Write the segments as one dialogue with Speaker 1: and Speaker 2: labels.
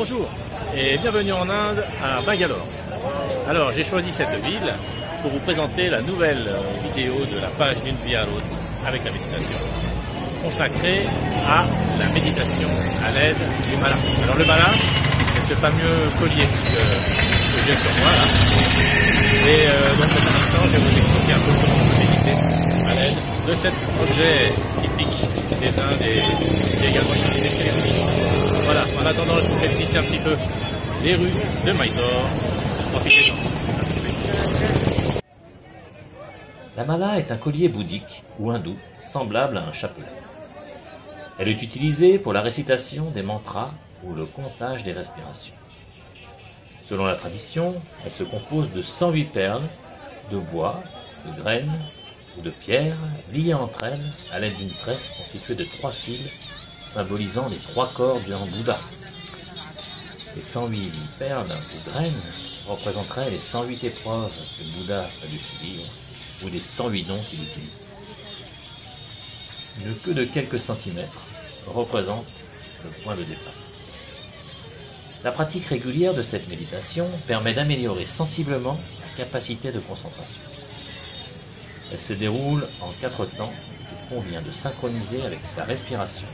Speaker 1: Bonjour et bienvenue en Inde à Bangalore. Alors j'ai choisi cette ville pour vous présenter la nouvelle vidéo de la page d'une vie à l'autre avec la méditation, consacrée à la méditation à l'aide du mala. Alors le mala, c'est ce fameux collier que j'ai sur moi là. Et donc pour l'instant je vais vous expliquer un peu comment on peut méditer à l'aide de cet objet typique des Indes et également utilisé chez les bouddhistes. Voilà, en attendant je vous fais visiter un petit peu les rues de Mysore. Profitez-en.
Speaker 2: La mala est un collier bouddhique ou hindou semblable à un chapelet. Elle est utilisée pour la récitation des mantras ou le comptage des respirations. Selon la tradition, elle se compose de 108 perles, de bois, de graines ou de pierres liées entre elles à l'aide d'une tresse constituée de 3 fils symbolisant les 3 corps du Bouddha. Les 108 perles ou graines représenteraient les 108 épreuves que le Bouddha a dû subir ou les 108 dons qu'il utilise. Une queue de quelques centimètres représente le point de départ. La pratique régulière de cette méditation permet d'améliorer sensiblement la capacité de concentration. Elle se déroule en 4 temps qu'il convient de synchroniser avec sa respiration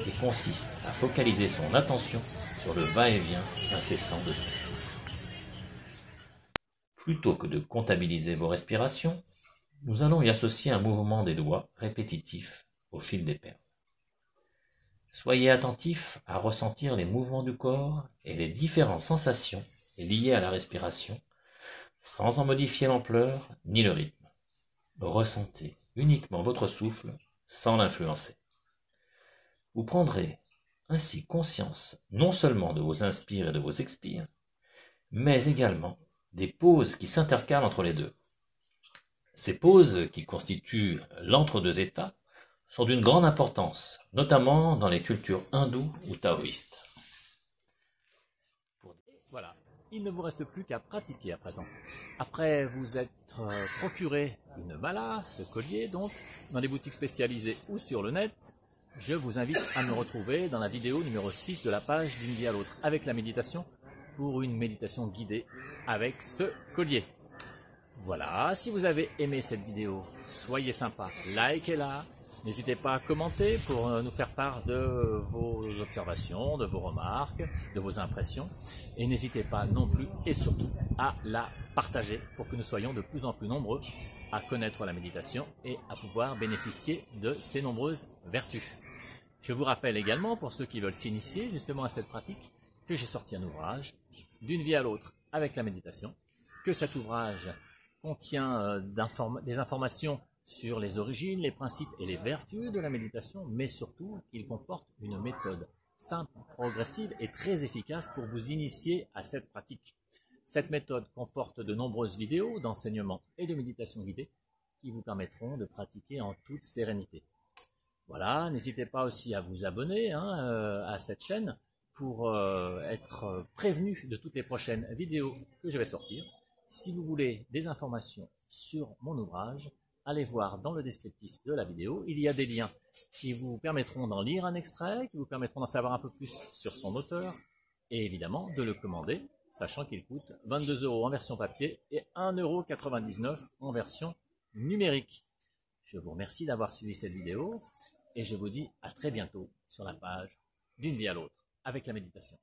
Speaker 2: et consiste à focaliser son attention sur le va-et-vient incessant de son souffle. Plutôt que de comptabiliser vos respirations, nous allons y associer un mouvement des doigts répétitif au fil des perles. Soyez attentif à ressentir les mouvements du corps et les différentes sensations liées à la respiration, sans en modifier l'ampleur ni le rythme. Ressentez uniquement votre souffle sans l'influencer. Vous prendrez ainsi conscience non seulement de vos inspires et de vos expires, mais également des pauses qui s'intercalent entre les deux. Ces pauses, qui constituent l'entre-deux états, sont d'une grande importance, notamment dans les cultures hindoues ou taoïstes.
Speaker 1: Voilà, il ne vous reste plus qu'à pratiquer à présent. Après vous être procuré une mala, ce collier donc, dans des boutiques spécialisées ou sur le net, je vous invite à me retrouver dans la vidéo numéro 6 de la page d'une vie à l'autre avec la méditation pour une méditation guidée avec ce collier. Voilà, si vous avez aimé cette vidéo, soyez sympa, likez-la, n'hésitez pas à commenter pour nous faire part de vos observations, de vos remarques, de vos impressions, et n'hésitez pas non plus et surtout à la partager pour que nous soyons de plus en plus nombreux à connaître la méditation et à pouvoir bénéficier de ses nombreuses vertus. Je vous rappelle également, pour ceux qui veulent s'initier justement à cette pratique, que j'ai sorti un ouvrage, D'une vie à l'autre avec la méditation, que cet ouvrage contient des informations sur les origines, les principes et les vertus de la méditation, mais surtout il comporte une méthode simple, progressive et très efficace pour vous initier à cette pratique. Cette méthode comporte de nombreuses vidéos d'enseignement et de méditation guidée qui vous permettront de pratiquer en toute sérénité. Voilà, n'hésitez pas aussi à vous abonner à cette chaîne pour être prévenu de toutes les prochaines vidéos que je vais sortir. Si vous voulez des informations sur mon ouvrage, allez voir dans le descriptif de la vidéo. Il y a des liens qui vous permettront d'en lire un extrait, qui vous permettront d'en savoir un peu plus sur son auteur et évidemment de le commander, sachant qu'il coûte 22 € en version papier et 1,99 € en version numérique. Je vous remercie d'avoir suivi cette vidéo et je vous dis à très bientôt sur la page D'une vie à l'autre avec la méditation.